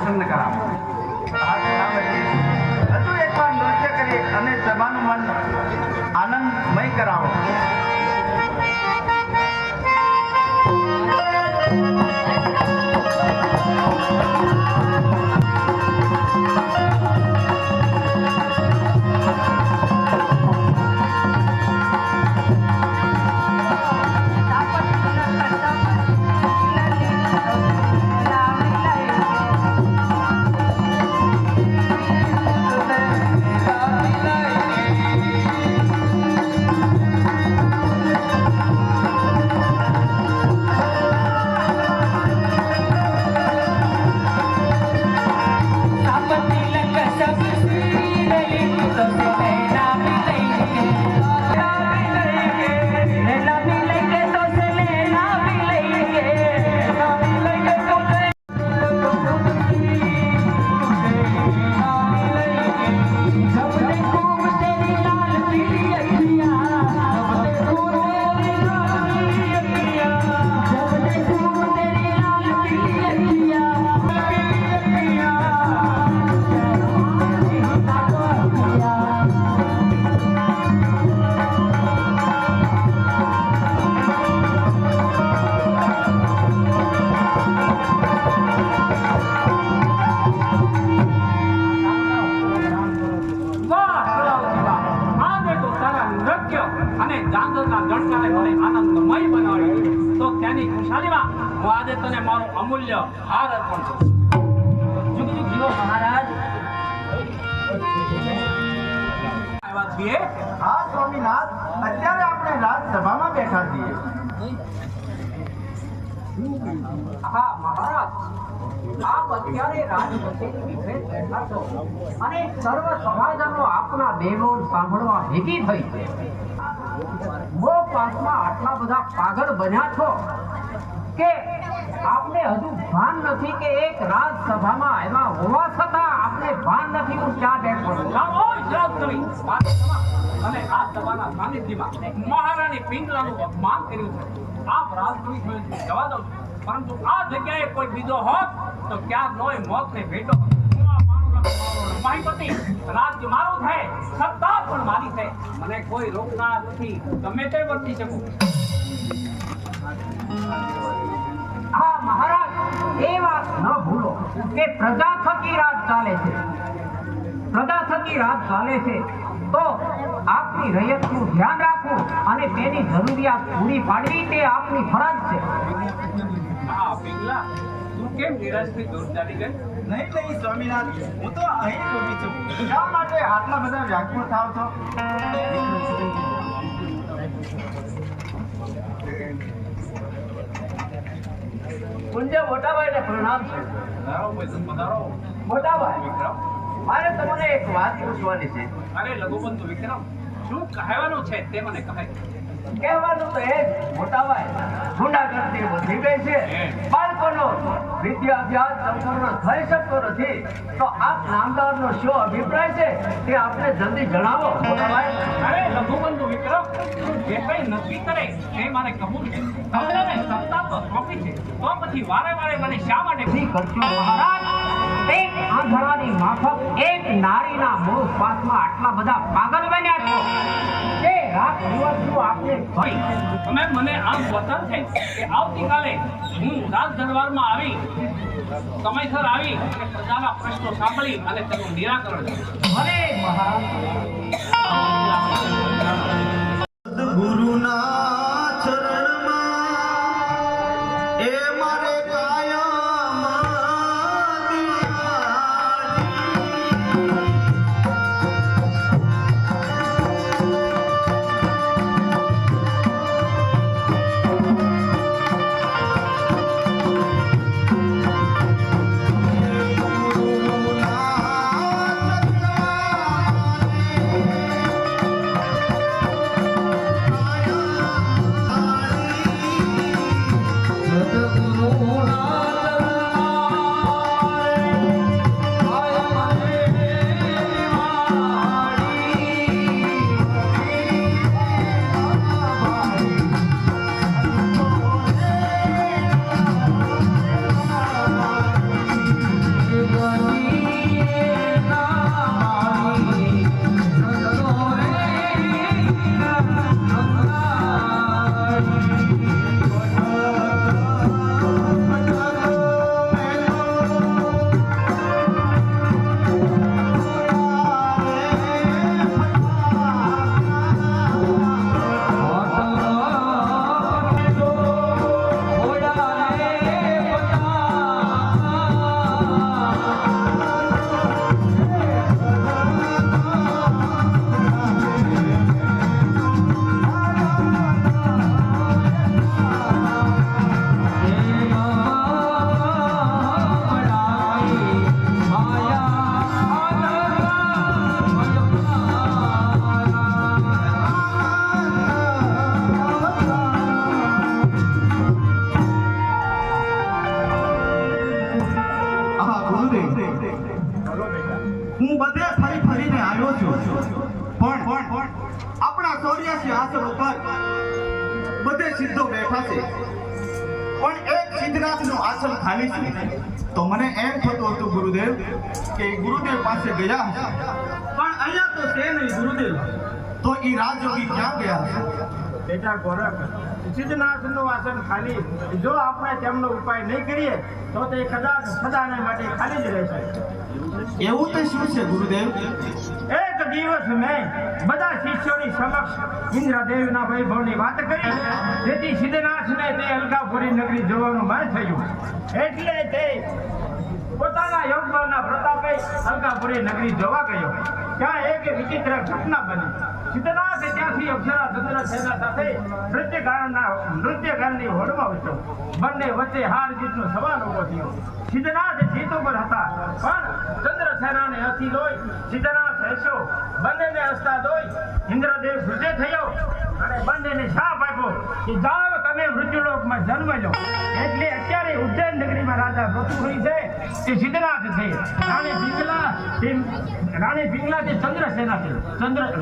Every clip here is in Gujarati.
પ્રસન્ન કરાવો. હજુ એકવાર નૃત્ય કરી અને સભાનું મન આનંદમય કરાવો. અમૂલ્ય હાર અર્પણ કરું. જુગ જુગ જીવો મહારાજ. આવ્યા છીએ. હા સ્વામીનાથ, અત્યારે આપણે રાજસભામાં બેઠા છીએ. હા મહારાજ, આપ અત્યારે રાજકચેરીની ભેટ બેઠા છો અને સર્વ સભાજનો આપના બેગોન સાંભળવા ભેગી થઈ છે. બહુ પાસમાં આટલા બધા પાગલ બન્યા છો કે આપને હજુ ભાન નથી કે એક રાજસભામાં આવ્યા હોવા છતાં આપને ભાન નથી હું ક્યાં બેઠો છું. અને આ સભાના સાનિધ્યમાં મહારાણી પિંગલાનું અપમાન કર્યું છે. આપ રાજગુરુ જવા દો, પરંતુ આ જગ્યાએ કોઈ બીજો હોત તો ક્યાં નોય મોતને ભેટો. માહિપતિ રાજ્ય મારું છે, સત્તા પણ મારી છે, મને કોઈ રોકનાર નથી. ગમે તે વર્તી શકું. હા મહારાજ, એ વાત ન ભૂલો કે પ્રજા થકી રાજ ચાલે છે. પ્રજા થકી રાજ ચાલે છે તો આપની રૈયતનું ધ્યાન રાખવું અને તેની જરૂરિયાત પૂરી પાડવી તે આપની ફરજ છે. હા પિંગલા, તું કેમ નિરાશથી દૂર ચાલી ગઈ? નહીં સ્વામીનાથ, હું તો અહીં જ ઊભી છું. શા માટે આટલા બધા વ્યાકુળ થાવ છો? પૂજ્ય મોટાભાઈને પ્રણામ છે. મોટાભાઈ, મારે તમને એક વાત પૂછવાની છે. અરે લઘુબંધુ વિક્રમ, શું કહેવાનું છે તે મને કહે. કહેવાનું તો એ જ મોટાભાઈ, ગુંડાગર્દી વધી ગઈ છે, બાળકોનો વિદ્યાભ્યાસ સંપૂર્ણ થઈ શકતો નથી, તો આપ નામદારનો શું અભિપ્રાય છે તે આપને જલ્દી જણાવો મોટાભાઈ. અરે લઘુબંધુ વિક્રમ, જે કઈ નક્કી કરે એ મારે કબૂલ છે. તમને સત્તા તો સોંપી છે, તો પછી વારે વારે મને શા માટે નહીં કરશો મહારાજ? એક આંધળાની માફક એક નારીના મૂળ પાસમાં આટલા બધા પાગલ બન્યા છો કે રાત દિવસનું આપને ભય. તમે મને આમ વચન છે કે આવતીકાલે હું રાજ દરબારમાં આવી સમયસર આવી અને પ્રજાના પ્રશ્નો સાંભળી અને તેનું નિરાકરણ ભલે મહારાજ. ગુરુના ચરણમાં એ મારે હું બધે ફરીને આવ્યો છું, પણ આપણા 84 આસન ઉપર બધે સિદ્ધો બેઠા છે, પણ એક સિદ્ધનાથનું આસન ખાલી છે. તો મને એમ થતું હતું ગુરુદેવ કે ગુરુદેવ પાસે ગયા હશે, પણ અહીંયા તો છે નહીં ગુરુદેવ. તો એ રાજયોગી ક્યાં ગયા હશે? બેટા ગોરખ, સિદ્ધનાથનું આસન ખાલી, જો આપણે તેમનો ઉપાય નહીં કરીએ તો તે કદાચ સદાને માટે ખાલી જ રહેશે. એવું તો શું છે ગુરુદેવ? એક દિવસ મેં બધા શિષ્યોની સમક્ષ ઇન્દ્રદેવના વૈભવની વાત કરી, જેથી સિદ્ધનાથને તે અલકાપુરી નગરી જવાનું મન થયું. એટલે તે પોતાના યોગબળના પ્રતાપે અલકાપુરી નગરી જોવા ગયો. ત્યાં એક વિચિત્ર ઘટના બની. સિદ્ધનાથ ત્યાંથી અપ્સરા ચંદ્રસેના સાથે નૃત્યગાનની હોડમાં ઉતર્યો. બંને વચ્ચે હાર જીતનો સવાલ ઉભો થયો. સિદ્ધનાથ જીત ઉપર હતા, પણ ચંદ્રસેનાને હસી જોઈ સિદ્ધનાથ હસ્યો. બંનેને હસતા જોઈ ઇન્દ્રદેવ ગુસ્સે થયો અને બંનેને શાપ આપ્યો કે જાઓ તમે મૃત્યુલોકમાં જન્મ લો. એટલે અત્યારે ઉજ્જૈન નગરીમાં રાજા ઋતુહરી છે તે સિદ્ધનાથ છે. રાણી પિંગલા તે ચંદ્રસેના છે.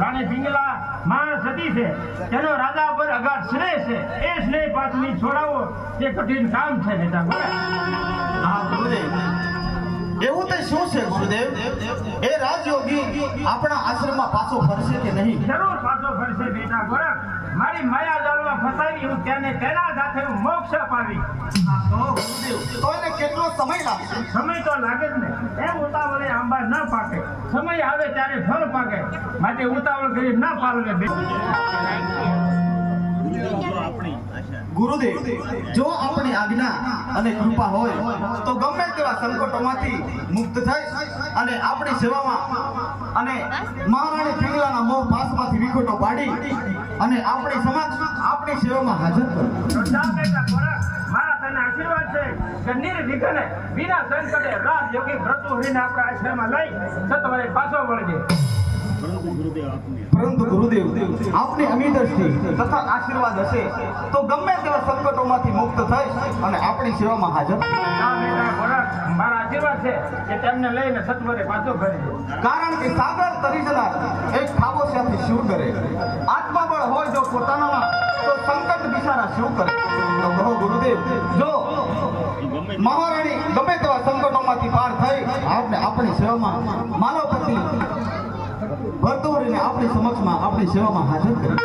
રાણી પિંગલા મહાસતી છે, તેનો રાજા પર અગાધ સ્નેહ છે. એ સ્નેહ પાછળ છોડાવો તે કઠિન કામ છે બેટા ગોરખ. હા ગુરુદેવ, એવું તો શું છે ગુરુદેવ? એ રાજયોગી આપણા આશ્રમમાં પાછો ફરશે કે નહીં? જરૂર પાછો ફરશે બેટા ગોરખ. મારી માયા જાળમાં ફસાવી હું તેને તેના સાથે મોક્ષ અપાવી. તો એને કેટલો સમય લાગશે? સમય તો લાગે જ ને. એમ ઉતાવળે આંબા ન પાકે, સમય આવે ત્યારે ફળ પાકે. માટે ઉતાવળ કરી ના પાલવે. ગુરુદેવ, જો આપણી આજ્ઞા અને કૃપા હોય તો ગમે તેવા સંકટોમાંથી મુક્ત થઈ અને આપણી સેવામાં અને મહારાણી પિંગલાના મોહ પાસમાંથી વિખોટો પાડી અને આપણી સમક્ષ આપણી સેવામાં હાજર કરો. મારા તને આશીર્વાદ છે કે નિર્વિઘ્ને વિના સંકટે રાજયોગી ભૃતુહરીને આપણા આશ્રમમાં લઈ સત્વરે પાછો વળજે. પરંતુ ગુરુદેવ, આપની અમી દ્રષ્ટિ તથા આશીર્વાદ હશે તો ગમે તેવા સંકટોમાંથી મુક્ત થઈ અને આપણી સેવામાં હાજર. મારા આશીર્વાદ છે કે તેમને લઈને સત્વરે પાછો ફરજે. કારણ કે સાગર તરી જનાર એક ખાબોશિયાથી શું કરે? આત્માબળ હોય જો પોતાનામાં તો સંકટ બિચારા શું કરે? તો કહો ગુરુદેવ, જો મહારાણી ગમે તેવા સંકટોમાંથી પાર થઈ આપણી સેવામાં માનવપતિ ભરતોરીને આપણી સમક્ષમાં આપણી સેવામાં હાજર કરી.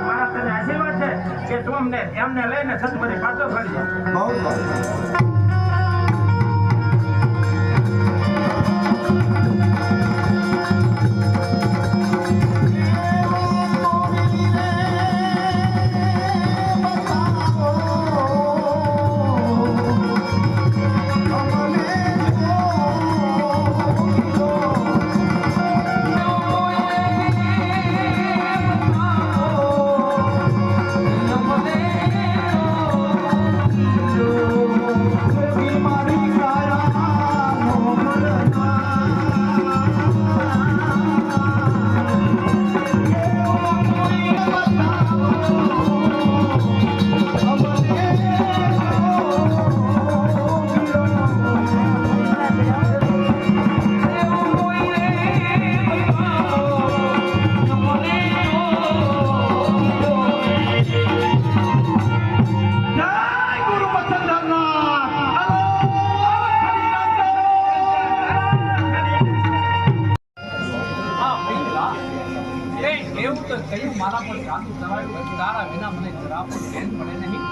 મારા તને આશીર્વાદ છે કે તું એમને લઈને સત્વરે પાછો ફરજે. બહુ સારું. એવું તો કયું મારા પર જાદુ કરાવ્યું, તારા વિના મને જરા પણ ચેન પડે નહીં.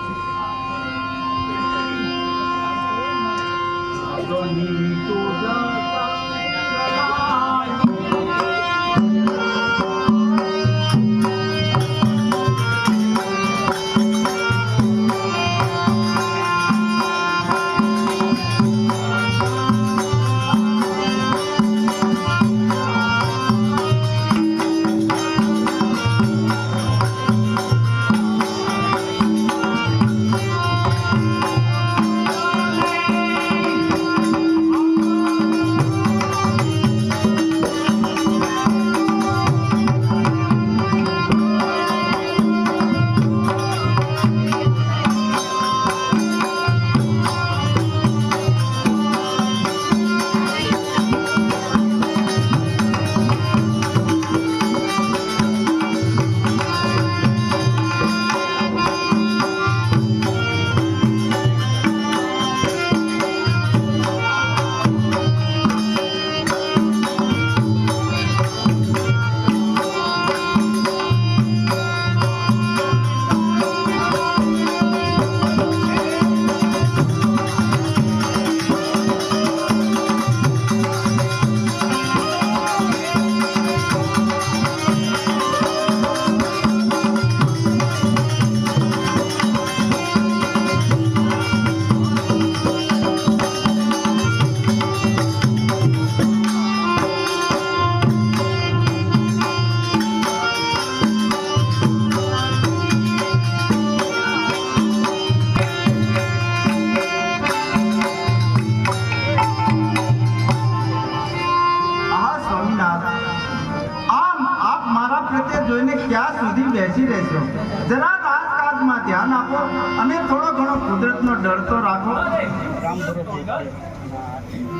ડર તો રાખો.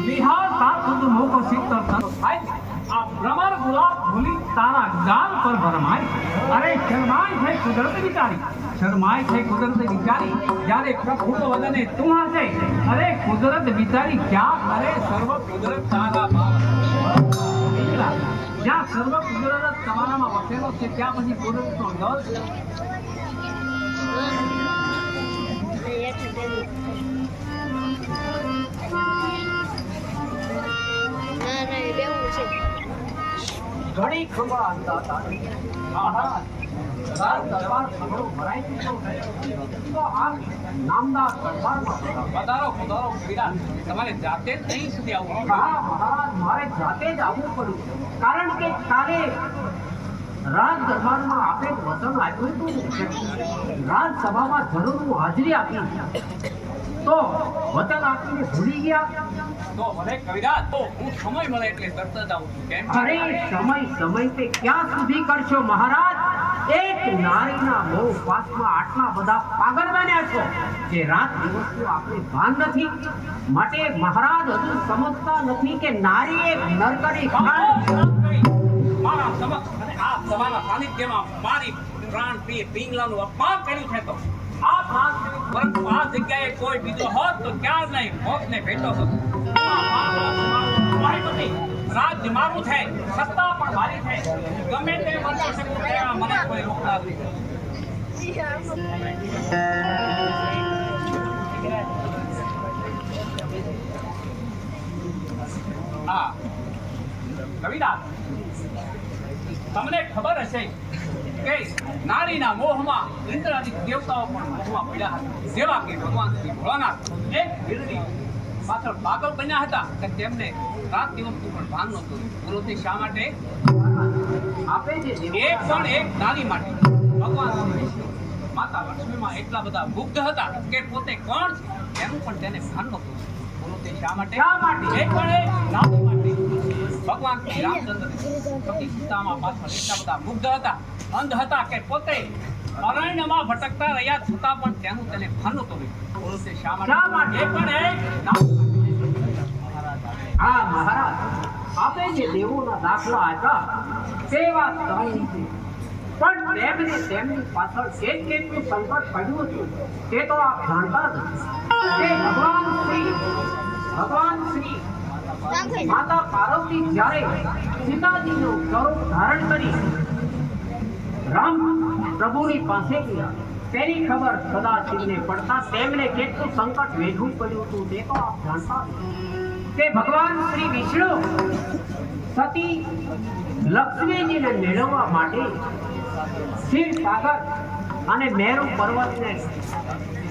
बिहार सात मुंह को सीखकर आप भ्रमर गुलाब भूली तारा गाल पर भरमाई अरे शर्माई है कुदरत बिचारी शर्माई है कुदरत बिचारी जाने प्रभु तो वदने तुम हसे अरे कुदरत बिचारी क्या करे सर्व कुदरत तारा જ્યાં સર્વ કુદરત તમારામાં વસેલો છે ત્યાં પછી કુદરતનો ડર ઘણી ખબર આવતા હતા રાજ દરબાર સગળો ભરાઈ ચૂક્યો છે તો આ નામદાર દરબારમાં પધારો પધારો વિરાટ તમારે જાતે જ અહીં સુધી આવવું હા મહારાજ મારે જાતે જ આવવું પડ્યું કારણ કે કાલે રાજ દરબારમાં આપણે વચન આપ્યું હતું રાજસભામાં જરૂર હું હાજરી આપી તો વચન આપીને ભૂલી ગયા તો ભલે કવિરાજ તો હું સમય મળે એટલે તરત જ આવું છું કેમ અરે સમય તે ક્યાં સુધી કરશો મહારાજ એક નારીના મોહ પાસમાં આટલા બધા પાગલ બન્યા છો જે રાત દિવસનું આપણે ભાન નથી માટે મહારાજ હજુ સમજતા નથી કે નારી એક નરકની મારા સમક્ષ અને આ સભાના સાનિધ્યમાં મારી પ્રાણ પ્રિય પિંગલાનું અપમાન કર્યું છે તો આ પ્રાણ પરંતુ આ જગ્યાએ કોઈ બીજો હોત તો ક્યાં નહીં મોતને ભેટો હતો રાજ્ય મારું છે સત્તા પણ મારી છે ગમે તે બની શકું તેમાં મને કોઈ રોકનાર નહીં હા કવિરાજ તમને ખબર હશે કે નારીના મોહમાં ઇન્દ્રાદિ દેવતાઓ પણ મોહમાં પડ્યા હતા જેવા કે ભગવાન શ્રી ભોળાનાથ એક વીરની પાછળ પાગલ બન્યા હતા કે તેમને રાત દિવસનું પણ ભાન નહોતું બોલો તે શા માટે આપે જે એક પણ એક નારી માટે ભગવાન શ્રી વિષ્ણુ માતા લક્ષ્મીમાં એટલા બધા મુગ્ધ હતા કે પોતે કોણ છે એનું પણ તેને ભાન નહોતું બોલો તે શા માટે એક પણ એક નારી માટે ભગવાન શ્રી રામચંદ્ર પતિ સીતામાં પાછળ એટલા બધા મુગ્ધ હતા અંધ હતા કે પોતે અરણ્યમાં ભટકતા રહ્યા છતાં પણ તેનું તેને ભાન નહોતું બોલો તે શા માટે એક પણ એક નારી હા મહારાજ આપે જે દેવોના દાખલા આપ્યા તે વાત સારી છે પણ તેમને તેમની પાછળ કેટલું સંકટ પડ્યું હતું તે તો આપ જાણતા જ કે ભગવાન શ્રી માતા પાર્વતી જ્યારે સીતાજીનું સ્વરૂપ ધારણ કરી રામ પ્રભુની પાસે ગયા તેની ખબર સદાશિવને પડતા તેમને કેટલું સંકટ વેઠવું પડ્યું હતું તે તો આપ જાણતા જ કે ભગવાન શ્રી વિષ્ણુ સતી લક્ષ્મીજીને મેળવવા માટે ક્ષીર સાગર અને મેરુ પર્વતને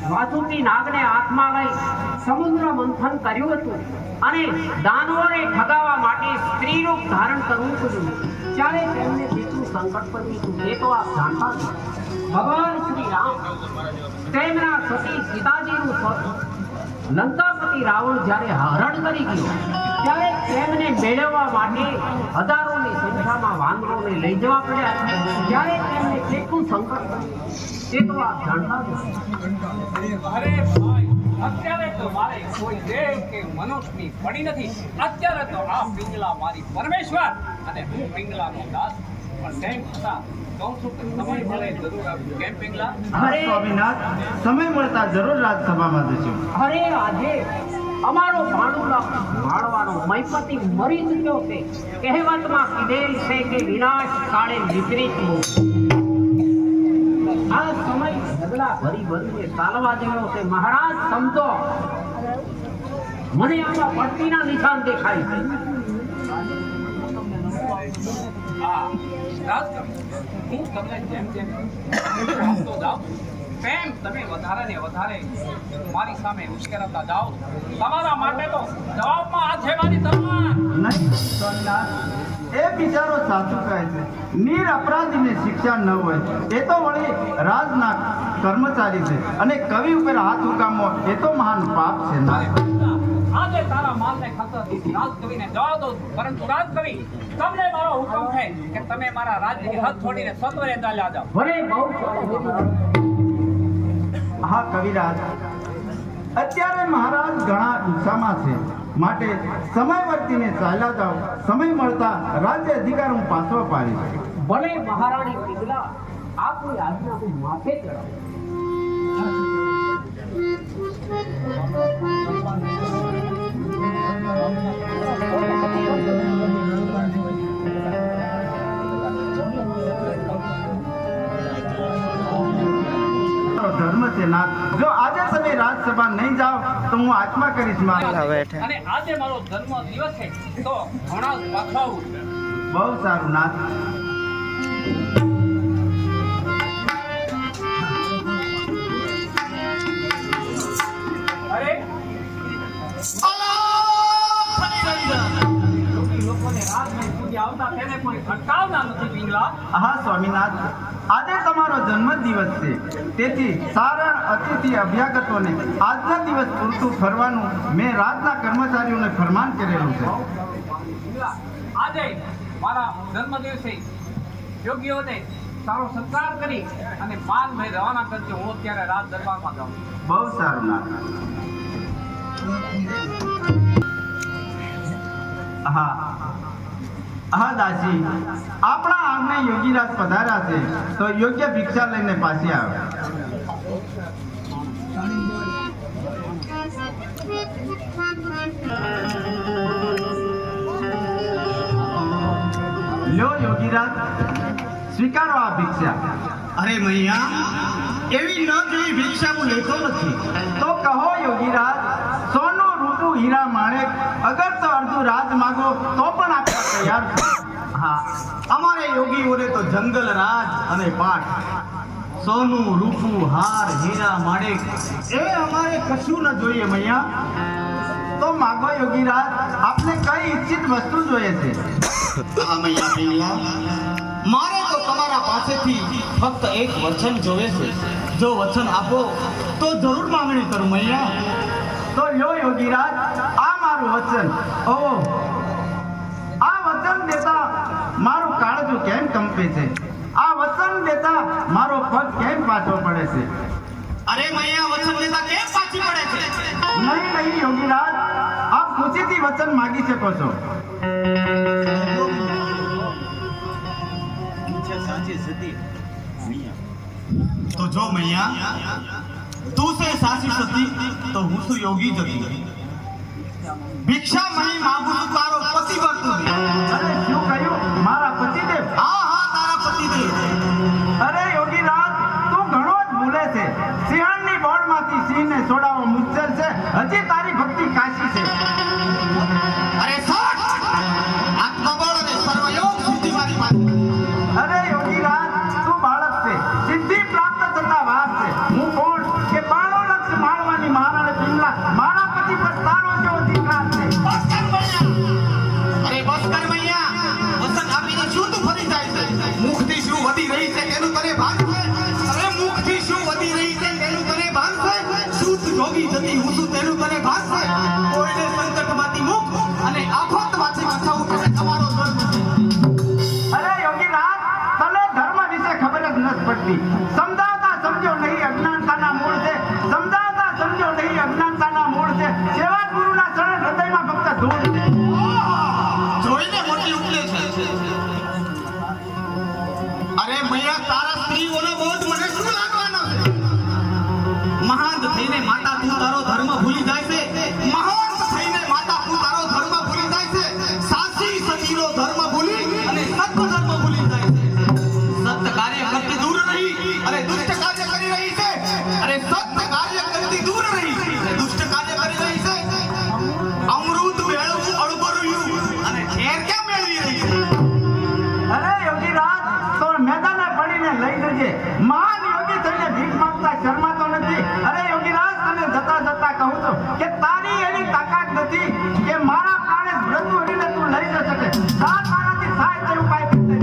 વાસુકી નાગને હાથમાં લઈ સમુદ્ર મંથન કર્યું હતું અને દાનવોને ઠગાવવા માટે સ્ત્રી રૂપ ધારણ કરવું પડ્યું ત્યારે તેમને કેટલું સંકટ પડ્યું હતું તે તો આપ જાણતા છો ભગવાન શ્રી રામ તેમના સતી સીતાજીનું લંકાપતિ રાવણ જ્યારે હરણ કરી ગયો ત્યારે તેમને મેળવવા માટે હજારોની સંખ્યામાં વાનરોને લઈ જવા પડ્યા ત્યારે તેમને કેટલું સંકટ પડ્યું તે તો આપ જાણતા છો અરે ભાઈ અત્યારે તો મારે કોઈ દેવ કે મનુષ્યની પડી નથી અત્યારે તો આ પિંગલા મારી પરમેશ્વર અને હું પિંગલાનો દાસ પણ તેમ છતાં કહું છું કે સમય મળે જરૂર આવ્યું કેમ પિંગલા અરે સ્વામીનાથ, સમય મળતા જરૂર રાજસભામાં જશું. અરે આજે અમારો ભાણવાનો મયપતિ મરી ચૂક્યો છે કહેવતમાં કીધેલ છે કે વિનાશ કાળે વિપરીત મોહ આ સમય ઝઘડા ભરીને ચાલવા જેવો છે મહારાજ સમજો મને આમાં પડતીના નિશાન દેખાય છે હા રાજકવિ હું તમને જેમ જેમ આપતો જાઉં તેમ તમે વધારે ને વધારે મારી સામે ઉશ્કેરતા જાઓ તમારા માટે તો જવાબમાં આ છે મારી તલવાર નહીં સ્વામીનાથ, એ બિચારો સાચું કહે છે. નીર અપરાધીને શિક્ષા ન હોય એ તો વળી રાજના કર્મચારી છે અને કવિ ઉપર હાથ ઉકામવો એ તો મહાન પાપ છે ના. આજે તારા માલને ખાતર રાજકવિને જવા દો પરંતુ રાજકવિ તમને મારો હુકમ છે કે તમે મારા રાજ્યની હદ છોડીને સત્વરે ચાલ્યા જાઓ ભલે બહુ હા કવિરાજ, અત્યારે મહારાજ ઘણા ગુસ્સામાં છે, માટે સમય વર્તીને ચાલ્યા જાઓ. સમય મળતા રાજ્ય અધિકાર હું પાછો પાડીશ. ભલે મહારાણી પિંગલા આપની આજ્ઞા હું માથે ચડાવું. ધર્મ છે નાથ. જો આજે તમે રાજસભા નહીં જાઓ તો હું આત્મા કરીશ. અને આજે મારો જન્મ દિવસ છે તો ઘણા પાછો આવું. બહુ સારું નાથ. અરે લોકોને રાજમહેલ સુધી આવતા તેને કોઈ અટકાવતા નથી પિંગલા. હા સ્વામીનાથ, આજે તમારો જન્મદિવસ છે, તેથી સારણ અતિથિ અભ્યાગતોને આજના દિવસ પૂરતું ફરવાનું મેં રાજના કર્મચારીઓને ફરમાન કરેલું છે. પિંગલા, આજે મારા જન્મ દિવસે યોગીઓને સારો સત્કાર કરી અને માનભાઈ રવાના કરજો. હું અત્યારે રાજ દરબારમાં જાઉં. બહુ સારું નાથ. હા હા દાસી, આપણા આમને યોગીરાજ પધાર્યા છે, તો યોગ્ય ભિક્ષા લઈને પાછી આવે. લ્યો યોગીરાજ, સ્વીકારો આ ભિક્ષા. અરે મૈયા, એવી ન જોઈ ભિક્ષા હું લેતો નથી. તો કહો યોગીરાજ, સોનું રૂપું હીરા માણેક અગર તો અડધું રાજ માગો તો પણ આપવા તૈયાર છે. હા, અમારે યોગીઓને તો જંગલ રાજ અને પાઠ, સોનું રૂપું હાર હીરા માણેક એ અમારે કશું ન જોઈએ મૈયા. તો માગો યોગીરાજ, આપને કઈ ઈચ્છિત વસ્તુ જોઈએ છે? હા મૈયા પિંગલા, મારે તો તમારા પાસેથી ફક્ત એક વચન જોવે છે. જો વચન આપો તો જરૂર માંગણી કરું મૈયા. તો લ્યો યોગીરાજ, આ મારું વચન. ઓહો, આ વચન દેતા મારું કાળજું કેમ કંપે છે? આ વચન દેતા મારો પગ કેમ પાછો પડે છે? અરે મૈયા, વચન દેતા કેમ પાછી પડે છે? નહીં નહીં યોગીરાજ, આપ ખુશીથી વચન માગી શકો છો. તો જો મૈયા, તું છે સાચી સતી તો હું છું યોગી જતી. ભિક્ષા મહી માંગુ છું તારો પતિ વર્તું દે. અરે શું કહ્યું? મારા પતિદેવ? હા હા, તારા પતિદેવ. અરે યોગીરાજ, તું ઘણો જ ભૂલે છે. સિંહણની બોળમાંથી સિંહને છોડાવવો મુશ્કેલ છે. હજી તારી ભક્તિ કાશી છે. અરે સટ! આત્મબળ અને સર્વયોગ સિદ્ધિ મારી પાસે. અરે યોગીરાજ, તું બાળક છે, સિદ્ધિ પ્રાપ્ત થતા વાર છે. હું કોણ કે 92 લક્ષ માળવાની મહારાણી પિંગલા મારા પતિ પર તારો જો અધિકાર છે. બસ કર મૈયા. અરે બસ કર મૈયા. વસન આપીને શું તું ફરી જાય છે? મુખથી શું વધી રહી છે તેનું તને ભાન છે? અરે મુખથી શું વધી રહી છે તેનું તને ભાન છે? શું તું જોગી જતી હું છું તેનું તને ભાન છે? કોઈને સંકટમાંથી મુક્ત અને આફતમાંથી બચાવવું તે તમારો ધર્મ છે. અરે યોગીરાજ, તને ધર્મ વિશે ખબર જ નથી પડતી. સમજાવતા સમજો નહીં, અજ્ઞાનતાના મૂળ છે. સમજાવતા સમજો નહીં, અજ્ઞાનતાના મૂળ છે. સેવા ગુરુના ચરણ હૃદયમાં ફક્ત ધૂળ છે. જોઈને મોટી ઉપલે છે. અરે મૈયા, તારા સ્ત્રીઓનો બોધ મને શું લાગવાનો છે? મહાન થઈને માતા તું તારો ધર્મ ભૂલી જાય છે. મહાન થઈને માતા તું તારો ધર્મ ભૂલી જાય છે. સાચી સતીનો ધર્મ ભૂલી અને સત્ય ધર્મ ભૂલી જાય છે. સત્ય કાર્ય કરતી દૂર રહી અને દુષ્ટ કાર્ય કરી રહી છે. અરે સત્ય કાર્ય કરતી દૂર રહી અને દુષ્ટ કાર્ય કરી રહી છે. અમૃત મેળવવું અડબર્યું અને ઝેર કેમ મેળવી રહી છે? અરે યોગીરાજ, તો મેદાને પડીને લઈ જજે. મહાન યોગી થઈને ભીખ માંગતા શરમાતો નથી. અરે યોગીરાજ, તને જતા જતા કહું છું કે તારી એવી તાકાત નથી કે મારા પ્રાણે મૃત્યુ હરીને તું લઈ ન શકે. સાત મારાથી થાય તે ઉપાય કરજે.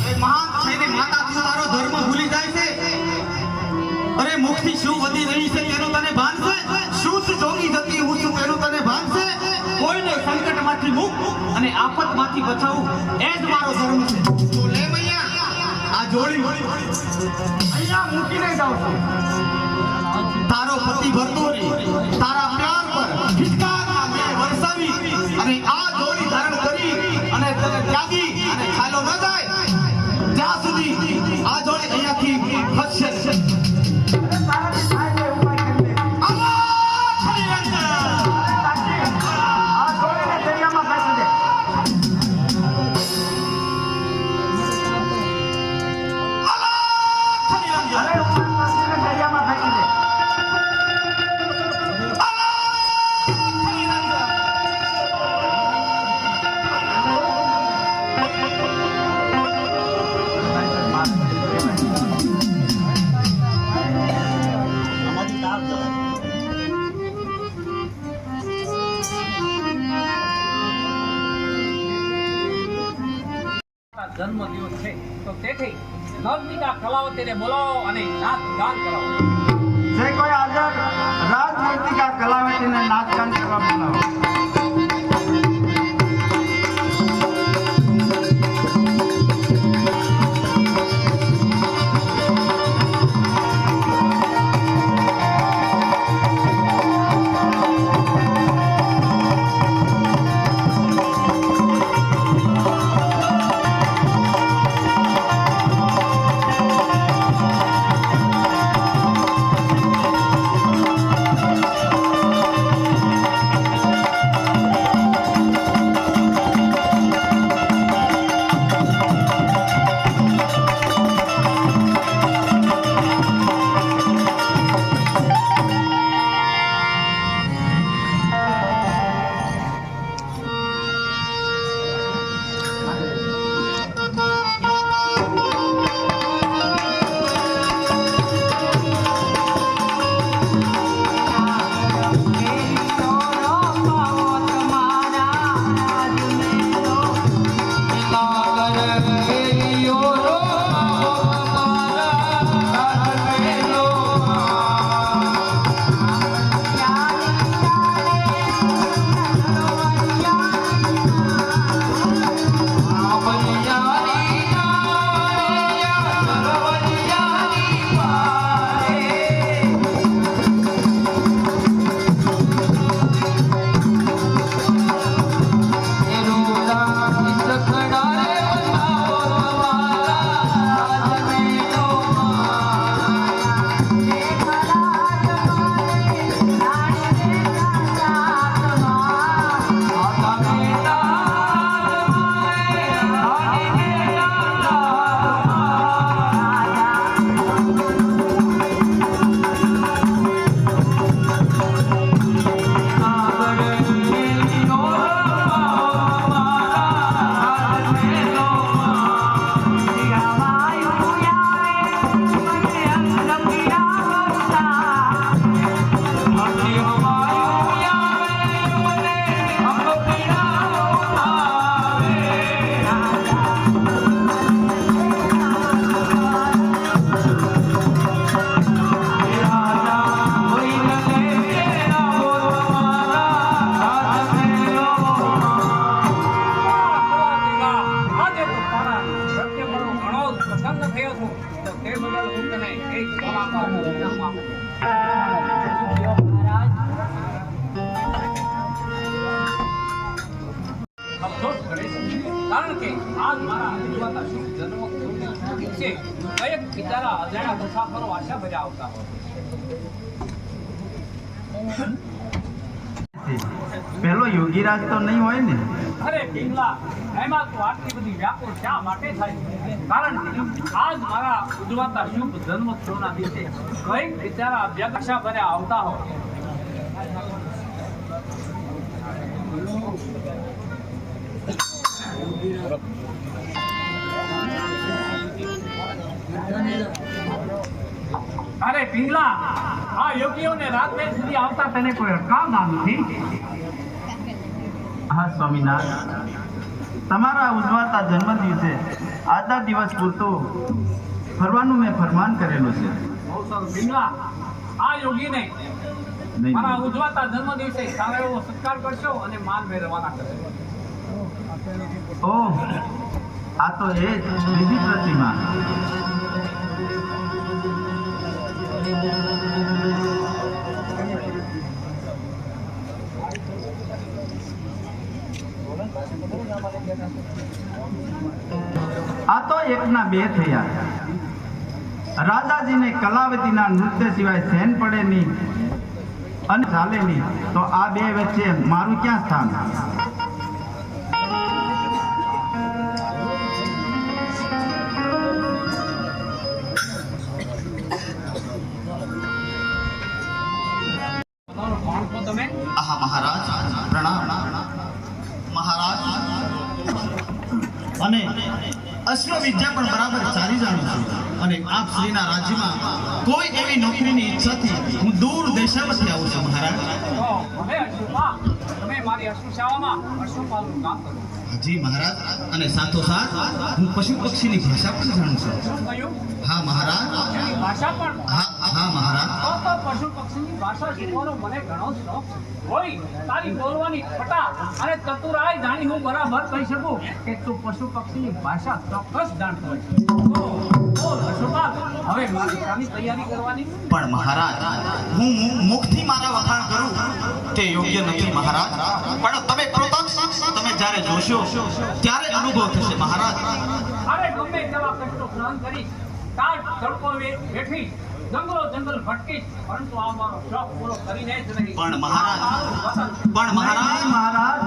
અરે મહાન થઈને માતા તું તારો ધર્મ ભૂલી જાય છે. અરે મુખથી શું વધી રહી છે તેનું તને ભાન છે? શું જોગી જતી હું છું તેનું તને ભાન છે? કોઈને સંકટમાંથી મુક્ત અને આફતમાંથી બચાવવું એ જ મારો ધર્મ છે. તો લે મૈયા, આ જોડી અહીંયા મૂકીને જાઉં છું. તારો પતિ ભરતોરી તારા પ્યાર પર હિતકારના મેં વરસાવી અને આ જોડી ધારણ કરી અને તને ત્યાગી અને ખાલો ન જાય ત્યાં સુધી આ જોડી અહીંયાથી ખસશે નહીં. જન્મ દિવસ છે તો તેથી નવદીકા કલાવતીને બોલાવો અને નાચ ગાન કરાવો. જે કોઈ હાજર રાજનૈતિકા કલાવતીને નાચગાન કરવા બોલાવો. કારણ કે આજ મારા ઉજવાતા શુભ જન્મોત્સવના દિવસે કયેક બિચારા અજાણ્યા મુસાફરો આશા ભર્યા આવતા હોય. પેલો યોગીરાજ તો નહીં હોય ને? અરે પિંગલા, એમાં તો આટલી બધી વ્યાકુળ શા માટે થાય? કારણ કે આજ મારા ઉજવાતા શુભ જન્મોત્સવના દિવસે કયેક બિચારા આશા ભર્યા આવતા હોય. અરે પિંગલા, આ યોગીઓને રાત સુધી આવતા તને કોઈ અટકાવના નથી. હા સ્વામિનાથ, તમારા ઉજવાતા જન્મ દિવસે આજના દિવસ પૂરતું ફરવાનું મેં ફરમાન કરેલું છે. બહુ સારું પિંગલા, આ યોગીને મારા ઉજવાતા જન્મ દિવસે સારો એવો સત્કાર કરશો અને માન મેળવવાના કરશો. ઓહ, આ તો એ જ બીજી પ્રતિમા. આ તો એકના બે થયા. રાજાજીને કલાવતીના નૃત્ય સિવાય સેન પડે નહીં અને ચાલે નહીં, તો આ બે વચ્ચે મારું ક્યાં સ્થાન? તમારો કોણ છો તમે? આહા મહારાજ પ્રણામ. મહારાજ અને અશ્વ વિદ્યા પણ બરાબર ચાલી જાણું છું, અને આપ શ્રીના રાજ્યમાં કોઈ એવી નોકરીની ઈચ્છાથી હું દૂર દેશામાંથી આવું છું મહારાજ. તો હવે અશુપા, તમે મારી અશુશાળામાં અશુપાલનું કામ કરો. જી મહારાજ, અને સાથોસાથ હું પશુ પક્ષીની ભાષા પણ જાણું છું. શું કહ્યું? હા મહારાજ. એની ભાષા પણ? હા મહારાજ. તો પશુ પક્ષીની ભાષા શીખવાનો મને ઘણો શોખ છે. હોય તારી બોલવાની છટા અને ચતુરાઈ જાણી હું બરાબર કહી શકું કે તું પશુ પક્ષીની ભાષા ચોક્કસ જાણતો હોય. તો બોલ અશુપા, હવે મારી શાની તૈયારી કરવાની? પણ મહારાજ, હું મુખથી મારા વખાણ કરું તે યોગ્ય નથી મહારાજ. પણ તમે પ્રત્યક્ષ તમે જ્યારે જોશો ત્યારે અનુભવ થશે મહારાજ. અરે ગમે તેવા કષ્ટો સહન કરી, તાજ તડકો વેઠી, જંગલ ભટકી, પરંતુ આ મારો શોખ પૂરો કરીને જ નહીં. પણ મહારાજ, મહારાજ,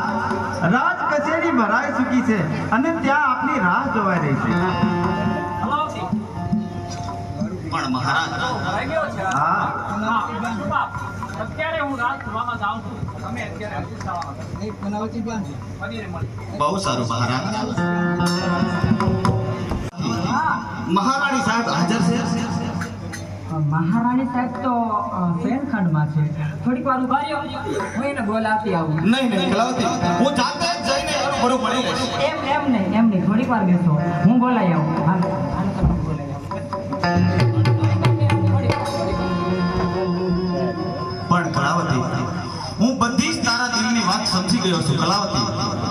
રાજ કચેરી ભરાઈ ચૂકી છે અને ત્યાં આપની રાહ જોવાઈ રહી છે. હલાવતી પણ મહારાજ, ભરાઈ ગયો છે. હા. હા, અશુપા, અત્યારે હું રાજસભામાં જાઉં છું. તમે અત્યારે અશુશાળામાં ફરીને મળીએ. બહુ સારું મહારાજ. મહારાણી સાહેબ હાજર છે? મહારાણી સાહેબ તો શયનખંડમાં છે. થોડીક વાર ઉભા રહ્યો, હું એને બોલાવતી આવું. નહીં કલાવતી, હું જાતે જ જઈને એનું બરું મળી લઈશ. એમ નહીં, થોડીક વાર બેસો, હું બોલાઈ આવું. હાલો, તમે બોલાઈ આવો. પણ કલાવતી, હું બધી જ તારા દિલની વાત સમજી ગયો છું કલાવતી.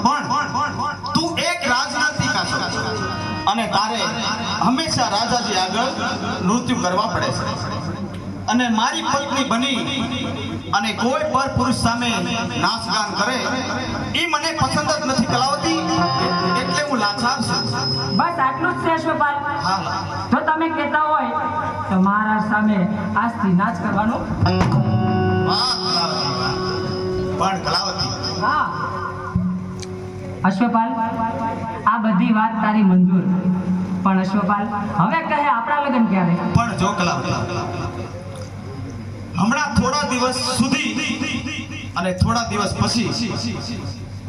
પણ તું એક રાજનાતિકા છો અને તારે હંમેશા રાજાજી આગળ નૃત્ય કરવા પડે છે. અને મારી પત્ની બની અને કોઈ પર પુરુષ સામે નાચગાન કરે એ મને પસંદ જ નથી કલાવતી, એટલે હું લાચાર છું. બસ આટલું જ છે અશ્વપાલ. હા. જો તમે કહેતા હોય તો મારા સામે આજથી નાચ કરવાનો. વાહ કલાવતી, પણ કલાવતી, હા અશ્વપાલ, આ બધી વાત તારી મંજૂર, પણ અશ્વપાલ હવે કહે આપણા લગ્ન ક્યારે? પણ જો કલાવતી, હમણાં થોડા દિવસ સુધી અને થોડા દિવસ પછી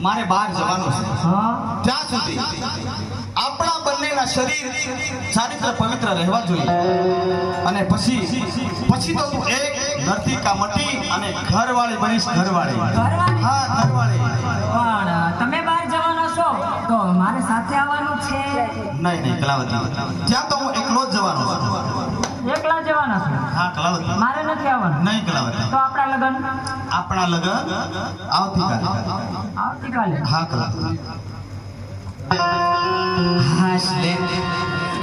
મારે બહાર જવાનું છે. હા, ત્યાં સુધી આપણા બંનેના શરીર ચારિત્ર પવિત્ર રહેવા જોઈએ. અને પછી તો તું એક નર્તિકા મટી અને ઘરવાળી બનીશ. ઘરવાળી? ઘરવાળી? હા, ઘરવાળી. પણ તમે બહાર જવાના છો તો મારે સાથે આવવાનું છે. નહીં કલાવતી, ત્યાં તો હું એકલો જ જવાનો છું. એકલા જવાના છો? હા કલાવતી. મારે નથી આવવાનું? નહીં કલાવતી, તો આપણા લગ્ન આવતીકાલે. હા કલાવતી. હાશ લે,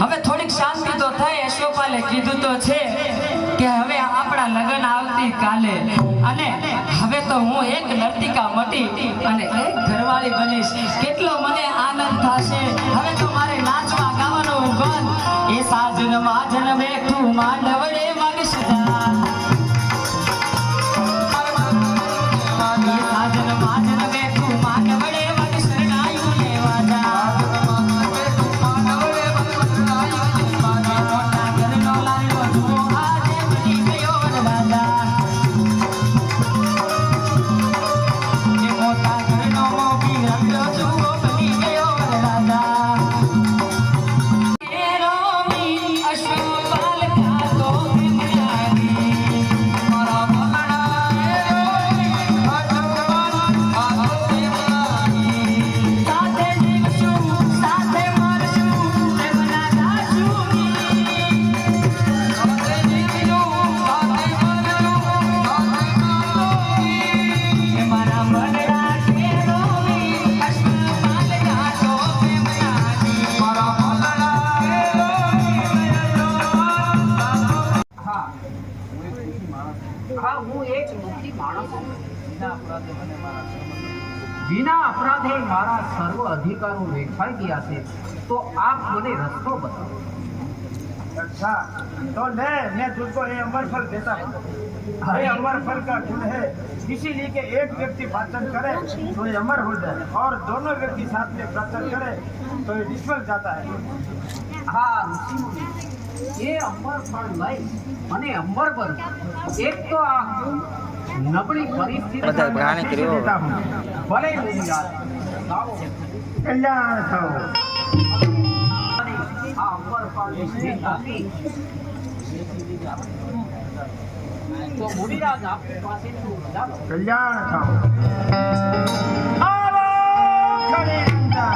હવે થોડીક શાંતિ તો થઈ. અશ્વપાલે કીધું તો છે કે હવે આપણા લગ્ન આવતીકાલે, અને હવે તો હું એક નર્તિકા મટી અને એક ઘરવાળી બનીશ. કેટલો મને આનંદ થશે. હવે તો મારે નાચવા ગાવાનું બંધ. એ સાજન માજન બેઠું માંડવડે માગીશ જા. એ સાજન માજન બેઠું માંડવડે માગીશ શરણાયું લેવા જા. મોટા ઘરનો લાલો જુઓ આજે બની ગયો વરરાજા. એ મોટા ઘરનો મોભી રંગલો જુઓ બની ગયો વરરાજા. એ રોમી અશ્વપાલ કા તો વિના અપરાધે મારા સર્વ અધિકારો વેઠવાઈ ગયા છે, તો આપ મને રસ્તો બતાવો. अच्छा तो ले मैं तुझको ये अमर फल देता हूँ. ये अमर फल का गुण है, इसीलिए कि एक व्यक्ति पाचन करे तो ये अमर हो जाए और दोनों व्यक्ति साथ में पाचन करे तो ये निष्फल जाता है. હા ઋષિમુનિ, એ અંબર ફળ લઈ અને અંબર બન. એક તો આ નબળી પરિસ્થિતિ બધા પ્રાણી કર્યો. देता हूँ. ભલે મુનિરાજ, લાવો. कल्याण थो. અને આ અંબર ફળની ભેટ આપી તો મુનિરાજ આપની પાસેથી વધારો. कल्याण थो. आવો ખરી અંદર.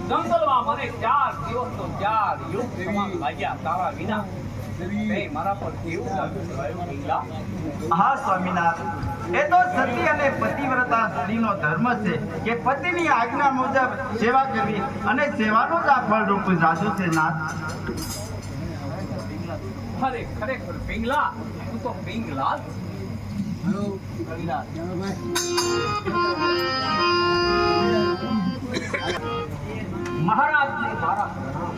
જંગલમાં મને 4 દિવસ તો 4 યુગ સમાન લાગ્યા તારા વિના. તે મારા પર કેવું લાગ્યું પિંગલા? હા સ્વામિનાથ, એ તો સતી અને પતિવ્રતા સ્ત્રીનો ધર્મ છે કે પતિની આજ્ઞા મુજબ સેવા કરવી અને સેવાનું જ આ ફળરૂપ સાધુ છે નાથ. અરે ખરેખર પિંગલા, તું તો પિંગલા જ. મહારાજને મારા પ્રણામ.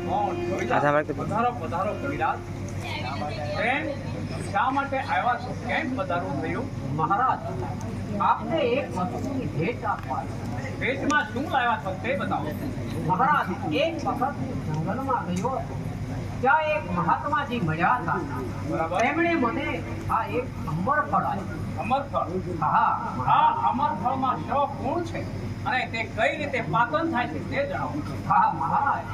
કોણ કવિરાજ? પધારો પધારો કવિરાજ. કેમ? શા માટે આવ્યા છો? કેમ પધારવું થયું? મહારાજ, આપને એક વસ્તુની ભેટ આપવા. પેટમાં શું લાવ્યા છો તે બતાવો. મહારાજ, એક વખત હું જંગલમાં ગયો હતો. ત્યાં એક મહાત્માજી મળ્યા હતા. બરાબર. તેમણે મને આ એક અંબર ફળ આપ્યું. અમરફળ. હા આ અમરફળમાં શો ગુણ છે અને તે કઈ રીતે પાચન થાય છે તે જણાવો. હા મહારાજ,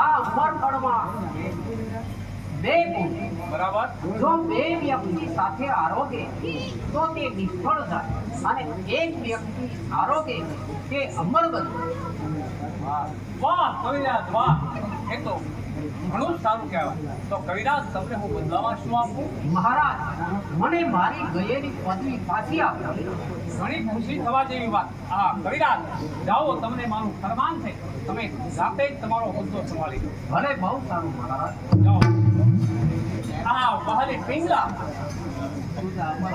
આ અંબર ફળમાં બે ગુણ. બરાબર. જો બે વ્યક્તિ સાથે આરોગે તો તે નિષ્ફળ જાય અને એક વ્યક્તિ આરોગે તે અમર બને. વાહ કવિરાજ વાહ, એ તો ઘણું જ સારું કહેવાય. તો કવિરાજ, તમને હું બદલામાં શું આપું? મહારાજ, મને મારી ગયેલી પદવી પાછી આપો. ઘણી ખુશી થવા જેવી વાત. હા કવિરાજ, જાઓ, તમને મારું ફરમાન છે. તમે જાતે જ તમારો હોદ્દો સંભાળી લો. ભલે, બહુ સારું મહારાજ. જાઓ. આ વહાલી પિંગલા,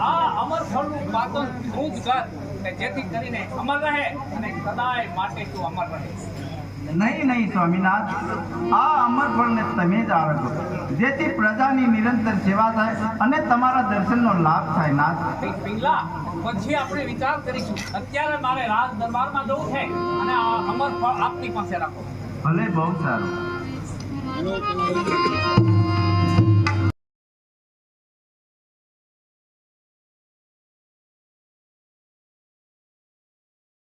આ અમર ફળનું પાચન તું જ કર કે જેથી કરીને અમર રહે અને સદાય માટે તું અમર રહે. નહીં નહીં સ્વામિનાથ, આ અમર ફળને તમે જ આરોગો, જેથી પ્રજાની નિરંતર સેવા થાય અને તમારા દર્શનનો લાભ થાય નાથ. પિંગલા, પછી આપણે વિચાર કરીશું. અત્યારે મારે રાજ દરબારમાં જવું છે અને આ અમર ફળ આપની પાસે રાખો. ભલે, બહુ સારું.